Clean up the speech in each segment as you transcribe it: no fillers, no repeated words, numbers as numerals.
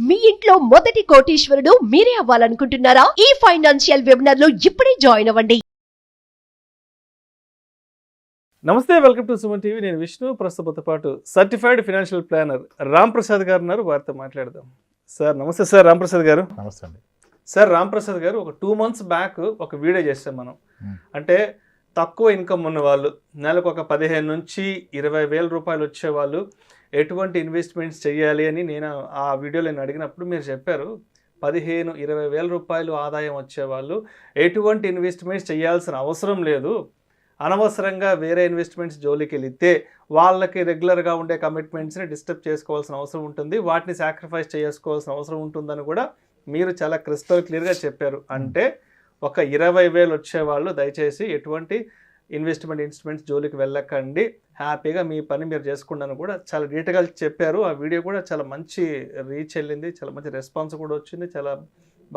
మీ ఇంట్లో మొదటి కోటీశ్వరుడు మీరే అవ్వాలనుకుంటున్నారా? ఈ ఫైనాన్షియల్ వెబినార్ లో ఇప్పుడే జాయిన్ అవ్వండి. నమస్తే, వెల్కమ్ టు సుమన్ టీవీ. నేను విష్ణు. ప్రస్తుతంతో పాటు certified financial planner Ram Prasad గారు ఉన్నారు. వారితో మాట్లాడదాం. సార్ నమస్తే. సార్ రామ్ ప్రసాద్ గారు. నమస్తే అండి. సార్ రామ్ ప్రసాద్ గారు, ఒక 2 months బ్యాక్ ఒక వీడియో చేస్తాం మనం. అంటే తక్కువ ఇన్కమ్ ఉన్న వాళ్ళు, నెలకు ఒక 15 నుంచి 20 వేల రూపాయలు వచ్చేవాళ్ళు ఎటువంటి ఇన్వెస్ట్మెంట్స్ చేయాలి అని నేను ఆ వీడియోలో నేను అడిగినప్పుడు మీరు చెప్పారు 15-20 వేల రూపాయలు ఆదాయం వచ్చేవాళ్ళు ఎటువంటి ఇన్వెస్ట్మెంట్స్ చేయాల్సిన అవసరం లేదు, అనవసరంగా వేరే ఇన్వెస్ట్మెంట్స్ జోలికి వెళితే వాళ్ళకి రెగ్యులర్గా ఉండే కమిట్మెంట్స్ని డిస్టర్బ్ చేసుకోవాల్సిన అవసరం ఉంటుంది, వాటిని సాక్రిఫైస్ చేసుకోవాల్సిన అవసరం ఉంటుందని కూడా మీరు చాలా క్రిస్టల్ క్లియర్గా చెప్పారు. అంటే ఒక 20 వేలు వచ్చేవాళ్ళు దయచేసి ఎటువంటి ఇన్వెస్ట్మెంట్స్ జోలికి వెళ్ళకండి, హ్యాపీగా మీ పని మీరు చేసుకుంటాను కూడా చాలా డీటెయిల్గా చెప్పారు. ఆ వీడియో కూడా చాలా మంచి రీచ్ వెళ్ళింది, చాలా మంచి రెస్పాన్స్ కూడా వచ్చింది, చాలా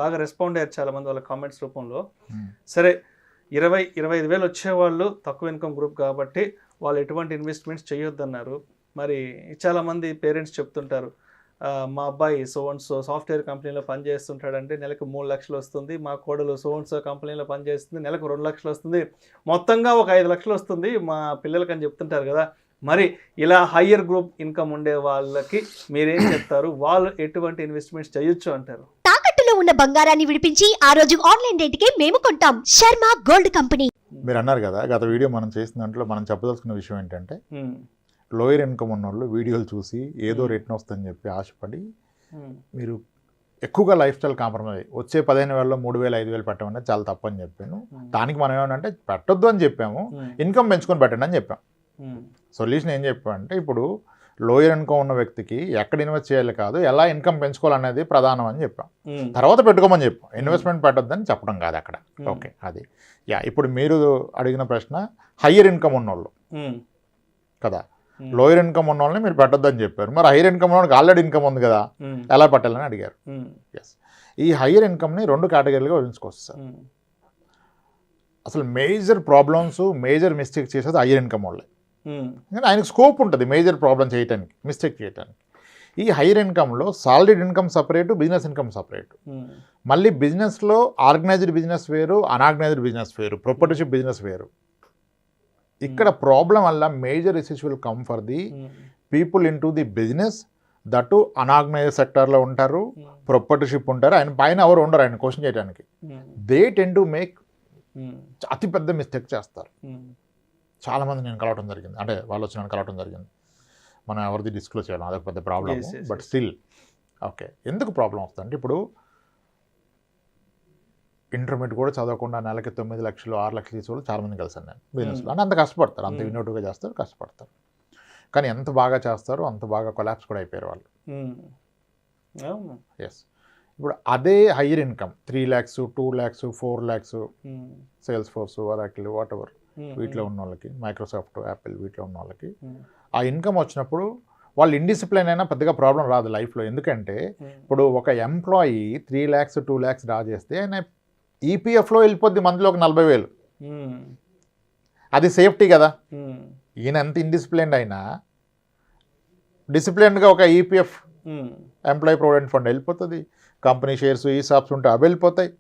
బాగా రెస్పాండ్ అయ్యారు చాలామంది వాళ్ళ కామెంట్స్ రూపంలో. సరే, 20-25 వేలు వచ్చేవాళ్ళు తక్కువ ఇన్కమ్ గ్రూప్ కాబట్టి వాళ్ళు ఎటువంటి ఇన్వెస్ట్మెంట్స్ చేయొద్దన్నారు. మరి చాలామంది పేరెంట్స్ చెప్తుంటారు, మా అబ్బాయి సో సాఫ్ట్వేర్ కంపెనీలో పనిచేస్తుంటాడంటే నెలకు 3 లక్షలు వస్తుంది, మా కోడలు సో కంపెనీలో పనిచేస్తుంది నెలకు 2 లక్షలు వస్తుంది, మొత్తంగా ఒక 5 లక్షలు వస్తుంది మా పిల్లలకి అని చెప్తుంటారు కదా. మరి ఇలా హయ్యర్ గ్రూప్ ఇన్కమ్ ఉండే వాళ్ళకి మీరేం చెప్తారు? వాళ్ళు ఎటువంటి ఇన్వెస్ట్మెంట్స్ చేయొచ్చు అంటారు? తాకట్టులో ఉన్న బంగారాన్ని విడిపించి ఆ రోజు ఆన్లైన్ రేటుకే మేము కొంటాం. Sharma gold company. మీరు అన్నారు కదా, గత వీడియో మనం చేసిన దాంట్లో మనం చెప్పదలుచుకున్న విషయం ఏంటంటే, లోయర్ ఇన్కమ్ ఉన్నోళ్ళు వీడియోలు చూసి ఏదో రేట్ని వస్తుందని చెప్పి ఆశపడి మీరు ఎక్కువగా లైఫ్ స్టైల్ కాంప్రమైజ్ వచ్చే 15 వేలలో 3,000 5,000 పెట్టమనేది చాలా తప్పని చెప్పాను. దానికి మనం ఏమన్నా పెట్టొద్దు అని చెప్పాము, ఇన్కమ్ పెంచుకొని పెట్టండి అని చెప్పాం. సొల్యూషన్ ఏం చెప్పామంటే, ఇప్పుడు లోయర్ ఇన్కమ్ ఉన్న వ్యక్తికి ఎక్కడ ఇన్వెస్ట్ చేయాలి కాదు, ఎలా ఇన్కమ్ పెంచుకోవాలనేది ప్రధానం అని చెప్పాం. తర్వాత పెట్టుకోమని చెప్పాం, ఇన్వెస్ట్మెంట్ పెట్టొద్దని చెప్పడం కాదు అక్కడ. ఓకే, అది ఇప్పుడు మీరు అడిగిన ప్రశ్న హయ్యర్ ఇన్కమ్ ఉన్నోళ్ళు కదా, లోయర్ ఇన్కమ్ ఉన్న వాళ్ళని మీరు పెట్టొద్దని చెప్పారు. మరి హైయర్ ఇన్కమ్ ఉన్న వాళ్ళకి ఆల్రెడీ ఇన్కమ్ ఉంది కదా, ఎలా పెట్టాలని అడిగారు. ఎస్, ఈ హైయర్ ఇన్కమ్ని 2 కేటగిరీలుగా విభజించుకోవచ్చు సార్. అసలు మేజర్ ప్రాబ్లమ్స్, మేజర్ మిస్టేక్ చేసేది హైయర్ ఇన్కమ్ వాళ్ళే. కానీ ఆయనకు స్కోప్ ఉంటుంది మేజర్ ప్రాబ్లం చేయడానికి, మిస్టేక్ చేయడానికి. ఈ హైయర్ ఇన్కమ్లో solid income separate, business income separate. మళ్ళీ బిజినెస్లో ఆర్గనైజ్డ్ బిజినెస్ వేరు, అన్ఆర్గనైజ్డ్ బిజినెస్ వేరు, ప్రొపర్టర్షిప్ బిజినెస్ వేరు. ఇక్కడ ప్రాబ్లం వల్ల major issues will come for the people in to the business, that unorganised సెక్టర్లో ఉంటారు, ప్రొపర్టర్షిప్ ఉంటారు, ఆయన పైన ఎవరు ఉండరు ఆయన క్వశ్చన్ చేయడానికి. దే టెన్ టు మేక్ అతిపెద్ద మిస్టేక్ చేస్తారు. చాలామంది నేను కలవటం జరిగింది, అంటే వాళ్ళు వచ్చి నన్ను కలవటం జరిగింది. మనం ఎవరిది డిస్క్లోజ్ చేయాలి, అదొక పెద్ద ప్రాబ్లమ్. బట్ స్టిల్ ఓకే, ఎందుకు ప్రాబ్లం వస్తుందంటే, ఇప్పుడు ఇంటర్మీడియట్ కూడా చదవకుండా నెలకి 9 లక్షలు 6 లక్షలు తీసుకోవాలి చాలామంది కలిసాను నేను బిజినెస్లో. అంటే అంత కష్టపడతారు, అంత ఇన్నోటివ్గా చేస్తారు, కష్టపడతారు. కానీ ఎంత బాగా చేస్తారో అంత బాగా కొలాప్స్ కూడా అయిపోయారు వాళ్ళు. ఎస్, ఇప్పుడు అదే higher income 3 lakhs 2 lakhs 4 lakhs sales force, Oracle, what ever వీటిలో ఉన్న వాళ్ళకి, మైక్రోసాఫ్ట్, యాపిల్ వీటిలో ఉన్న వాళ్ళకి ఆ ఇన్కమ్ వచ్చినప్పుడు వాళ్ళు ఇండిసిప్లైన్ అయినా పెద్దగా ప్రాబ్లం రాదు లైఫ్లో. ఎందుకంటే ఇప్పుడు ఒక ఎంప్లాయీ 3 lakhs 2 lakhs డ్రా చేస్తే ఆయన ఈపీఎఫ్లో వెళ్ళిపోద్ది మంత్లో ఒక 40,000. అది సేఫ్టీ కదా. ఈయన ఎంత ఇండిసిప్లైన్డ్ అయినా డిసిప్లైన్డ్గా ఒక ఈపీఎఫ్ ఎంప్లాయీ ప్రొవిడెంట్ ఫండ్ వెళ్ళిపోతుంది, కంపెనీ షేర్స్, ఈ షాప్స్ ఉంటే అవి వెళ్ళిపోతాయి.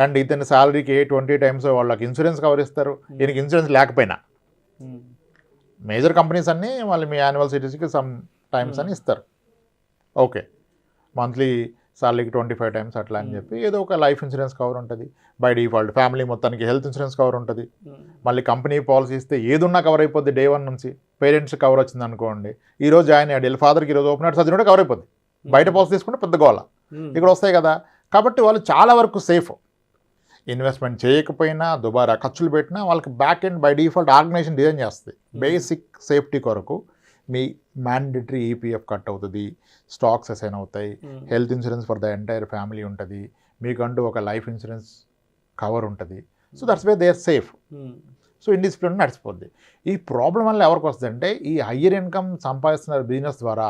అండ్ ఇతని శాలరీకి 20 times వాళ్ళకి ఇన్సూరెన్స్ కవర్ ఇస్తారు. ఈయనకి ఇన్సూరెన్స్ లేకపోయినా మేజర్ కంపెనీస్ అన్నీ వాళ్ళు మీ యాన్యువల్ సిటీస్కి సమ్ టైమ్స్ అని ఇస్తారు. ఓకే, మంత్లీ సాలరీకి 25 times అట్లా అని చెప్పి ఏదో ఒక లైఫ్ ఇన్సూరెన్స్ కవర్ ఉంటుంది బై డిఫాల్ట్. ఫ్యామిలీ మొత్తానికి హెల్త్ ఇన్సూరెన్స్ కవర్ ఉంటుంది. మళ్ళీ కంపెనీ పాలసీ ఇస్తే ఏదున్నా కవర్ అయిపోద్ది. డే 1 నుంచి పేరెంట్స్ కవర్ వచ్చింది అనుకోండి, ఈరోజు జాయిన్ అయ్యాడు, ఫాదర్కి ఈరోజు ఓపెన్ హార్ట్ సర్జరీ కూడా కవర్ అయిపోద్ది. బయట పాలసీ తీసుకుంటే పెద్ద గోల, ఇక్కడ వస్తాయి కదా. కాబట్టి వాళ్ళు చాలా వరకు సేఫ్. ఇన్వెస్ట్మెంట్ చేయకపోయినా, దుబారా ఖర్చులు పెట్టినా వాళ్ళకి back end by default organization design చేస్తుంది. బేసిక్ సేఫ్టీ కొరకు మీ మ్యాండేటరీ ఈపీఎఫ్ కట్ అవుతుంది, స్టాక్స్ అసైన్ అవుతాయి, health insurance for the entire family ఉంటుంది, మీకంటూ ఒక లైఫ్ ఇన్సూరెన్స్ కవర్ ఉంటుంది. So that's way they are safe. So indiscipline నడిచిపోద్ది. ఈ ప్రాబ్లం వల్ల ఎవరికి వస్తుందంటే, ఈ హయ్యర్ ఇన్కమ్ సంపాదిస్తున్నారు బిజినెస్ ద్వారా,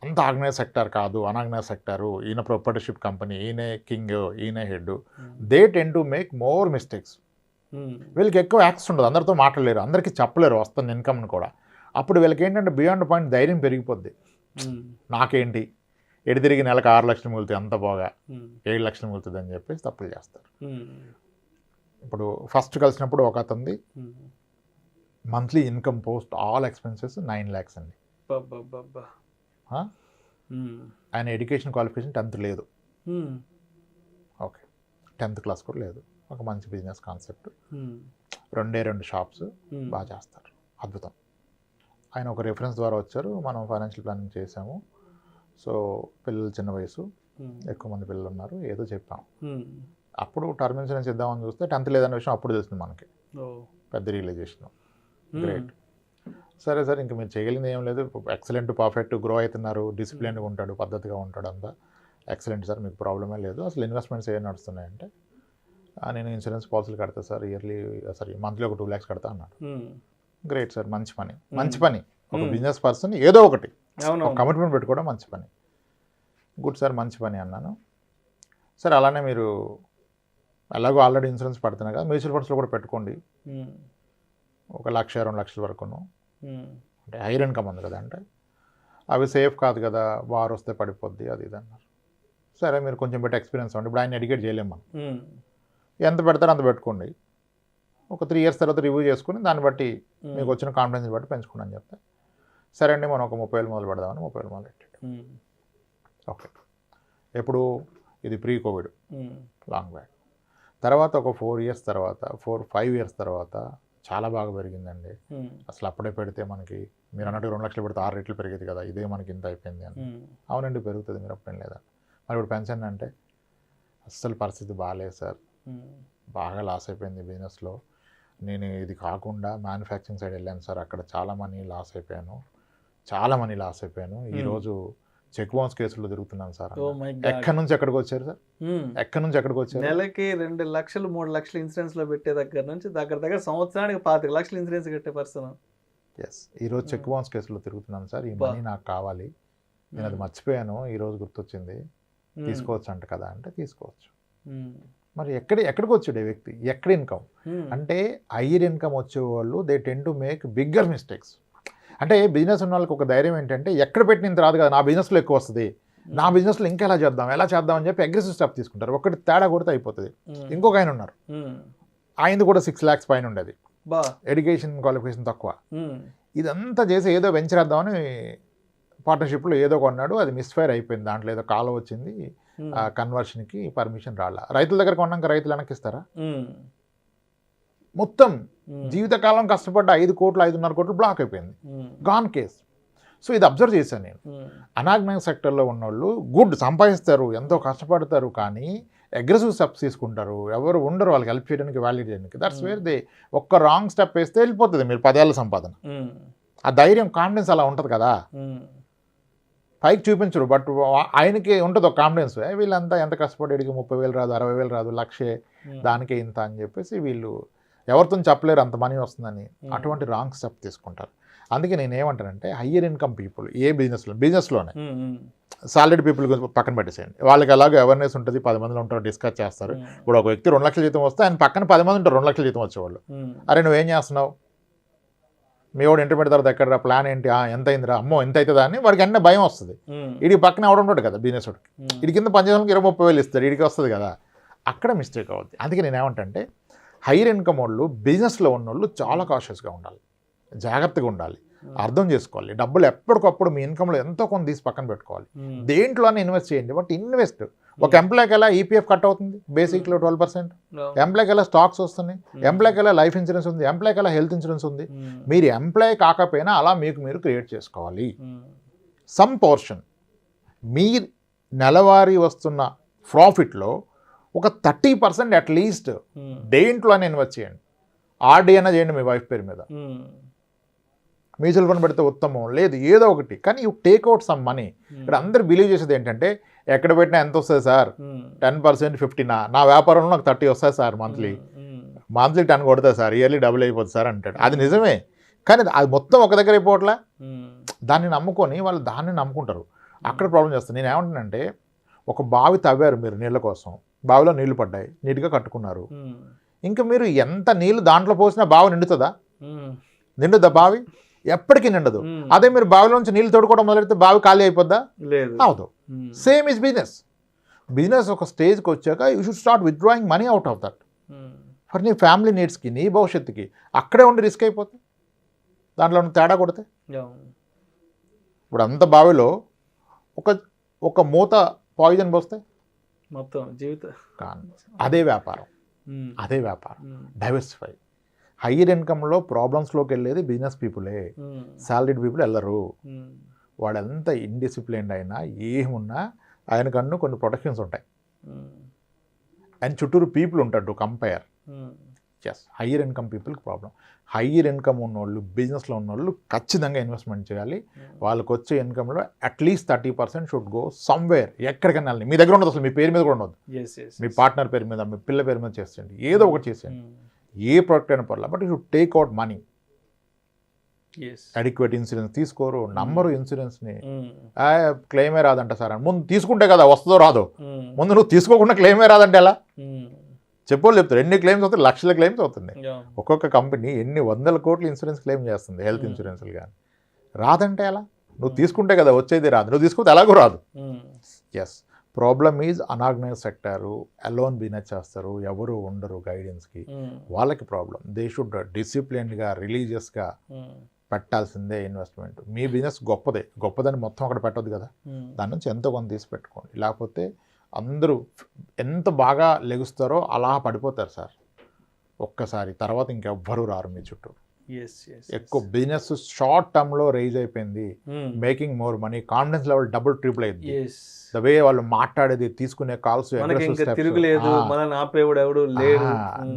అంత ఆర్గనైజ్ సెక్టర్ కాదు, అన్ఆర్గనైజ్ సెక్టారు, ఈయన ప్రొపర్టర్షిప్ కంపెనీ, ఈయనే కింగ్, ఈయన head, they ten to make more mistakes. వీళ్ళకి ఎక్కువ యాక్సెస్ ఉండదు, అందరితో మాట్లాడలేరు, అందరికీ చెప్పలేరు వస్తుంది ఇన్కమ్ని కూడా. అప్పుడు వీళ్ళకి ఏంటంటే బియాండ్ పాయింట్ ధైర్యం పెరిగిపోద్ది. నాకేంటి, ఎటు తిరిగి నెలకు 6 లక్షలు మిగులుతాయి అంత పోగా 7 లక్షలు మిగులుతుంది అని చెప్పేసి తప్పులు చేస్తారు. ఇప్పుడు ఫస్ట్ కలిసినప్పుడు ఒక అతనిది monthly income post all expenses 9 lakhs అండి. ఆయన ఎడ్యుకేషన్ క్వాలిఫికేషన్ 10th లేదు, ఓకే 10th క్లాస్ కూడా లేదు. ఒక మంచి బిజినెస్ కాన్సెప్ట్, 2 షాప్స్ బాగా చేస్తారు, అద్భుతం. ఆయన ఒక రెఫరెన్స్ ద్వారా వచ్చారు, మనం ఫైనాన్షియల్ ప్లానింగ్ చేసాము. సో పిల్లలు చిన్న వయసు, ఎక్కువ మంది పిల్లలు ఉన్నారు, ఏదో చెప్పాం. అప్పుడు టర్మ్ ఇన్సూరెన్స్ ఇద్దామని చూస్తే 10th లేదనే విషయం అప్పుడు తెలిసింది మనకి, పెద్ద రియలైజేషన్. గ్రేట్, సరే సార్ ఇంకా మీరు చేయగలిగింది ఏం లేదు, ఎక్సలెంట్ పర్ఫెక్ట్ గ్రో అవుతున్నారు, డిసిప్లిన్గా ఉంటాడు, పద్ధతిగా ఉంటాడు, అంతా ఎక్సలెంట్ సార్, మీకు ప్రాబ్లమే లేదు. అసలు ఇన్వెస్ట్మెంట్స్ ఏం నడుస్తున్నాయంటే నేను ఇన్సూరెన్స్ పాలసీలు కడతా సార్, మంత్లీ ఒక 2 lakhs కడతా అన్నాడు. గ్రేట్ సార్, మంచి పని, మంచి పని. ఒక బిజినెస్ పర్సన్ ఏదో ఒకటి కమిట్మెంట్ పెట్టుకోవడం మంచి పని. గుడ్ సార్, మంచి పని అన్నాను. సార్ అలానే మీరు ఎలాగో ఆల్రెడీ ఇన్సూరెన్స్ పడుతున్నాయి కదా, మ్యూచువల్ ఫండ్స్లో కూడా పెట్టుకోండి, 1 లక్ష 2 లక్షల వరకును, అంటే హైర్ ఇన్కమ్ ఉంది కదా, అంటే అవి సేఫ్ కాదు కదా, వారు వస్తే పడిపోద్ది అది ఇది అన్నారు. సరే మీరు కొంచెం బట్టి ఎక్స్పీరియన్స్ అవ్వండి, ఇప్పుడు ఆయన ఎడ్యుకేట్ చేయలేము మనం, ఎంత పెడతారో అంత పెట్టుకోండి, ఒక 3 years తర్వాత రివ్యూ చేసుకుని దాన్ని బట్టి మీకు వచ్చిన కాన్ఫిడెన్స్ బట్టి పెంచుకోండి అని చెప్తే, సరే అండి మనం ఒక 30,000 మొదలు పెడదామని 30,000 మొదలు పెట్టాడు. ఓకే, ఎప్పుడు ఇది ప్రీ కోవిడ్, లాంగ్ బ్యాక్. తర్వాత ఒక 4 years తర్వాత 4-5 years తర్వాత చాలా బాగా పెరిగిందండి. అసలు అప్పుడే పెడితే మనకి మీరు అన్నట్టు 2 లక్షలు పెడితే 6 రెట్లు పెరిగేది కదా, ఇదే మనకి ఇంత అయిపోయింది అని. అవునండి పెరుగుతుంది, మీరు అప్పుడేం లేదా. మరి ఇప్పుడు పెన్షన్ అంటే అస్సలు పరిస్థితి బాగాలేదు సార్, బాగా లాస్ అయిపోయింది బిజినెస్లో, నేను ఇది కాకుండా మ్యానుఫ్యాక్చరింగ్ సైడ్ వెళ్ళాను సార్, అక్కడ చాలా మనీ లాస్ అయిపోయాను. ఈరోజు చెక్ బౌన్స్ కేసుల్లో తిరుగుతున్నాను సార్. ఎక్కడి నుంచి ఎక్కడికి వచ్చారు సార్, ఎక్కడి నుంచి ఎక్కడికి వచ్చారు? నెలకి 2 లక్షలు 3 లక్షలు ఇన్సూరెన్స్ లో పెట్టే దగ్గర నుంచి దగ్గర సంవత్సరానికి 25 లక్షలు ఇన్సూరెన్స్ కట్టే పర్సన్. ఎస్, ఈరోజు చెక్ బౌన్స్ కేసులో తిరుగుతున్నాను సార్, ఈ మనీ నాకు కావాలి, నేను అది మర్చిపోయాను, ఈరోజు గుర్తొచ్చింది, తీసుకోవచ్చు అంట కదా అంటే తీసుకోవచ్చు. మరి ఎక్కడికి వచ్చాడు ఈ వ్యక్తి, ఎక్కడ ఇన్కమ్ అంటే హైయర్ ఇన్కమ్ వచ్చేవాళ్ళు they ten to make bigger mistakes. అంటే బిజినెస్ ఉన్న వాళ్ళకి ఒక ధైర్యం ఏంటంటే ఎక్కడ పెట్టిన ఇంత రాదు కదా, నా బిజినెస్లో ఎక్కువ వస్తుంది, నా బిజినెస్లో ఇంకా ఎలా చేద్దాం అని చెప్పి అగ్రెసివ్ స్టెప్ తీసుకుంటారు. ఒకటి తేడా కొడితే అయిపోతుంది. ఇంకొక ఆయన ఉన్నారు, ఆయనది కూడా 6 lakhs పైన ఉండేది, ఎడ్యుకేషన్ క్వాలిఫికేషన్ తక్కువ, ఇదంతా చేసి ఏదో వెంచర్ వేద్దామని పార్ట్నర్షిప్లో ఏదో కొన్నాడు, అది మిస్ఫైర్ అయిపోయింది, దాంట్లో ఏదో కాలం వచ్చింది, కన్వర్షన్కి పర్మిషన్ రాలా. రైతుల దగ్గర కొన్నాక రైతులు వెనక్కిస్తారా? మొత్తం జీవితకాలం కష్టపడ్డ 5 కోట్లు 5.5 కోట్లు బ్లాక్ అయిపోయింది, గాన్ కేస్. సో ఇది అబ్జర్వ్ చేశాను నేను. అనాగ్నైజ్ సెక్టర్లో ఉన్నోళ్ళు గుడ్ సంపాదిస్తారు, ఎంతో కష్టపడతారు, కానీ అగ్రెసివ్ స్టెప్స్ తీసుకుంటారు, ఎవరు ఉండరు వాళ్ళకి హెల్ప్ చేయడానికి, వాల్యూట్ చేయడానికి. దట్స్ వేర్ దే ఒక్క రాంగ్ స్టెప్ వేస్తే వెళ్ళిపోతుంది మీరు 10 ఏళ్ళ సంపాదన. ఆ ధైర్యం, కాన్ఫిడెన్స్ అలా ఉంటుంది కదా, పైకి చూపించరు, బట్ ఆయనకి ఉంటుంది ఒక కాన్ఫిడెన్స్, వీళ్ళంతా ఎంత కష్టపడి 30,000 రాదు, 60,000 రాదు, 1,00,000 దానికే ఇంత అని చెప్పేసి వీళ్ళు ఎవరితో చెప్పలేరు అంత మనీ వస్తుందని, అటువంటి రాంగ్ స్టెప్ తీసుకుంటారు. అందుకే నేను ఏమంటానంటే హయ్యర్ ఇన్కమ్ పీపుల్ ఏ బిజినెస్లోనే సాలరీడ్ పీపుల్ గురించి పక్కన పెట్టేసేయండి, వాళ్ళకి ఎలాగో అవేర్నెస్ ఉంటుంది, 10 మందిలో ఉంటారు, డిస్కస్ చేస్తారు. ఇప్పుడు ఒక వ్యక్తి 2 లక్షల జీతం వస్తే ఆయన పక్కన 10 మంది ఉంటారు 2 లక్షల జీతం వచ్చేవాళ్ళు. అరే నువ్వేం చేస్తున్నావు, మీ వాడు ఇంటర్మీడియట్ తర్వాత ఎక్కడ ప్లాన్ ఏంటి, ఎంత అయిందిరా, అమ్మో ఎంత అవుతుందా అని వాడికి అన్నీ భయం వస్తుంది. వీడికి పక్కన ఎవడు ఉంటాడు కదా బిజినెస్ వాడికి, వీడి కింద పనిచేయడానికి 20-30 ఇస్తారు, వీడికి వస్తుంది కదా, అక్కడ మిస్టేక్ అవుద్ది. అందుకే నేను ఏమంటే హైయర్ ఇన్కమ్ వాళ్ళు బిజినెస్లో ఉన్నోళ్ళు చాలా కాషియస్గా ఉండాలి, జాగ్రత్తగా ఉండాలి, అర్థం చేసుకోవాలి. డబ్బులు ఎప్పటికప్పుడు మీ ఇన్కమ్లో ఎంతో కొంత తీసి పక్కన పెట్టుకోవాలి, దేంట్లోనే ఇన్వెస్ట్ చేయండి. బట్ ఇన్వెస్ట్ ఒక ఎంప్లాయ్కి ఎలా ఈపీఎఫ్ కట్ అవుతుంది బేసిక్లో 12%, ఎంప్లాయ్కి ఎలా స్టాక్స్ వస్తున్నాయి, ఎంప్లాయ్కి ఎలా లైఫ్ ఇన్సూరెన్స్ ఉంది, ఎంప్లాయ్కి ఎలా హెల్త్ ఇన్సూరెన్స్ ఉంది. మీరు ఎంప్లాయ్ కాకపోయినా అలా మీరు క్రియేట్ చేసుకోవాలి. సమ్ పోర్షన్ మీ నెలవారీ వస్తున్న ప్రాఫిట్లో ఒక 30% అట్లీస్ట్ దేంట్లోనే ఇన్వెస్ట్ చేయండి. ఆర్డీ అయినా చేయండి మీ వైఫ్ పేరు మీద, మ్యూచువల్ ఫండ్ పెడితే ఉత్తమం, లేదు ఏదో ఒకటి, కానీ యూ టేక్అవుట్ సమ్ మనీ. ఇక్కడ అందరు బిలీవ్ చేసేది ఏంటంటే ఎక్కడ పెట్టినా ఎంత వస్తుంది సార్, 10% 15, నా వ్యాపారంలో నాకు 30 వస్తాయి సార్, మంత్లీ 10 కొడతా సార్, ఇయర్లీ డబుల్ అయిపోతుంది సార్ అంటాడు. అది నిజమే, కానీ అది మొత్తం ఒక దగ్గర అయిపోవట్లే. దాన్ని నమ్ముకొని వాళ్ళు దాన్ని నమ్ముకుంటారు, అక్కడ ప్రాబ్లం చేస్తారు. నేను ఏమంటానంటే ఒక బావి తవ్వారు మీరు నీళ్ళ కోసం, బావిలో నీళ్లు పడ్డాయి, నీట్గా కట్టుకున్నారు, ఇంకా మీరు ఎంత నీళ్ళు దాంట్లో పోసినా బావి నిండుతుందా బావి? ఎప్పటికీ నిండదు. అదే మీరు బావిలో నుంచి నీళ్ళు తోడుకోవడం మొదలెడితే బావి ఖాళీ అయిపోద్దా? లేదు. అవదు. సేమ్ ఇస్ బిజినెస్ ఒక స్టేజ్కి వచ్చాక you should start withdrawing money out of that for నీ ఫ్యామిలీ నీడ్స్కి, నీ భవిష్యత్తుకి. అక్కడే ఉండి రిస్క్ అయిపోతుంది దాంట్లో తేడా కొడితే. ఇప్పుడు అంత బావిలో ఒక మూత పాయిజన్ పోస్తే మొత్తం జీవితం అదే వ్యాపారం. డైవర్సిఫై. హయ్యర్ ఇన్కమ్లో ప్రాబ్లమ్స్లోకి వెళ్ళేది బిజినెస్ పీపులే, సాలరీడ్ పీపుల్ వెళ్ళరు. వాడు ఎంత ఇండిసిప్లిన్డ్ అయినా ఏమున్నా ఆయనకన్ను కొన్ని ప్రొటెక్షన్స్ ఉంటాయి అండ్ చుట్టూరు పీపుల్ ఉంటాడు to compare. Yes, higher income పీపుల్కి ప్రాబ్లం. హయ్యర్ ఇన్కమ్ ఉన్నోళ్ళు, బిజినెస్లో ఉన్నోళ్ళు ఖచ్చితంగా ఇన్వెస్ట్మెంట్ చేయాలి. వాళ్ళకి వచ్చే ఇన్కమ్లో అట్లీస్ట్ 30% షుడ్ గో సమ్వేర్. ఎక్కడికైనా వెళ్ళండి, మీ దగ్గర ఉండదు, అసలు మీ పేరు మీద కూడా ఉండదు, మీ పార్ట్నర్ పేరు మీద, మీ పిల్ల పేరు మీద చేసేయండి, ఏదో ఒకటి చేసేయండి, ఏ ప్రోడక్ట్ అయినా పర్లేదు, but you should take out money. Adequate insurance తీసుకోరు, నంబరు ఇన్సూరెన్స్ని క్లెయిమే రాదంట సార్. ముందు తీసుకుంటే కదా వస్తుందో రాదో, ముందు నువ్వు తీసుకోకుండా క్లెయిమే రాదంటే ఎలా చెప్పోళ్ళు చెప్తారు. ఎన్ని క్లెయిమ్స్ అవుతాయి? లక్షల క్లెయిమ్స్ అవుతుంది. ఒక్కొక్క కంపెనీ ఎన్ని 100 కోట్ల ఇన్సూరెన్స్ క్లెయిమ్ చేస్తుంది, హెల్త్ ఇన్సూరెన్స్లు. కానీ రాదంటే ఎలా? నువ్వు తీసుకుంటే కదా వచ్చేది, రాదు. నువ్వు తీసుకుంటే ఎలాగో రాదు. Yes, problem is unorganise sector, alone business చేస్తారు, ఎవరు ఉండరు గైడెన్స్కి, వాళ్ళకి ప్రాబ్లం. దే షుడ్ డిసిప్లిన్డ్గా, రిలీజియస్గా పెట్టాల్సిందే ఇన్వెస్ట్మెంట్. మీ బిజినెస్ గొప్పదని మొత్తం అక్కడ పెట్టొద్దు కదా, దాని నుంచి ఎంతో కొంత తీసి పెట్టుకోండి. లేకపోతే అందరూ ఎంత బాగా లెగుస్తారో అలా పడిపోతారు సార్ ఒక్కసారి. తర్వాత ఇంకెవ్వరూ రారు మీ చుట్టూ. ఎక్కువ బిజినెస్ షార్ట్ టర్మ్లో రైజ్ అయిపోయింది, making more money, confidence level double triple అయింది. ద వే వాళ్ళు మాట్లాడేది, తీసుకునే కాల్స్,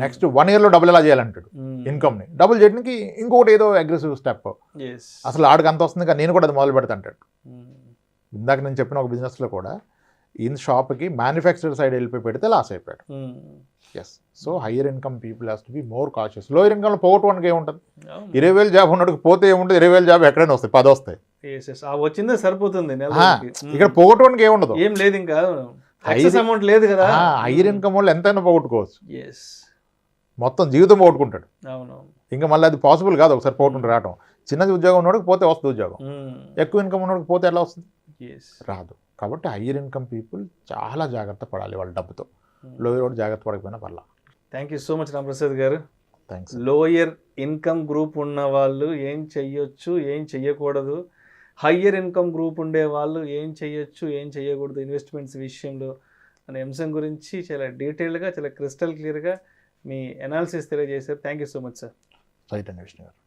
నెక్స్ట్ 1 yearలో డబుల్ ఎలా చేయాలంటాడు ఇన్కమ్ని. డబుల్ చేయడానికి ఇంకొకటి ఏదో అగ్రెసివ్ స్టెప్. అసలు ఆడికి అంత వస్తుంది కానీ నేను కూడా అది మొదలు పెడతా అంటాడు. ఇందాక నేను చెప్పిన ఒక బిజినెస్లో కూడా షాప్కి మ్యానుఫ్యాక్చరర్ సైడ్ వెళ్ళిపోయి పెడితే లాస్ అయిపోయాడు. Yes, so higher income people has to be more cautious. Lower ఇన్కమ్లో పోగొట్టుకోవడానికి ఏముంటుంది? 20,000 జాబ్ ఉన్నట్టు పోతే ఏముంటుంది? 20,000 జాబ్ ఎక్కడైనా వస్తాయి, 10 వస్తాయి, వచ్చిందే సరిపోతుంది. ఇక్కడ పోగొట్టుకోవడానికి ఏముండదు, ఏం లేదు, ఇంకా అమౌంట్ లేదు కదా. హయ్యర్ ఇన్కమ్ వాళ్ళు ఎంతైనా పోగొట్టుకోవచ్చు, మొత్తం జీవితం పోగొట్టుకుంటాడు. ఇంకా మళ్ళీ అది పాసిబుల్ కాదు ఒకసారి పోగొట్టుకుంటూ రావడం. చిన్నది ఉద్యోగం ఉన్నోడికి పోతే వస్తుంది ఉద్యోగం, ఎక్కువ ఇన్కమ్ ఉన్నోడికి పోతే ఎలా వస్తుంది? రాదు. కాబట్టి హయ్యర్ ఇన్కమ్ పీపుల్ చాలా జాగ్రత్త పడాలి వాళ్ళ డబ్బుతో. లోయర్ కూడా జాగ్రత్త పడకపోయినా పర్లా. Thank you so much Ramprasad గారు. థ్యాంక్స్. లోయర్ ఇన్కమ్ గ్రూప్ ఉన్న వాళ్ళు ఏం చెయ్యొచ్చు, ఏం చెయ్యకూడదు, హయ్యర్ ఇన్కమ్ గ్రూప్ ఉండే వాళ్ళు ఏం చెయ్యొచ్చు, ఏం చెయ్యకూడదు ఇన్వెస్ట్మెంట్స్ విషయంలో అనే అంశం గురించి చాలా డీటెయిల్డ్గా, చాలా క్రిస్టల్ క్లియర్గా మీ అనాలిసిస్ తెలియజేశారు. Thank you so much sir. Right అండి విష్ణు గారు.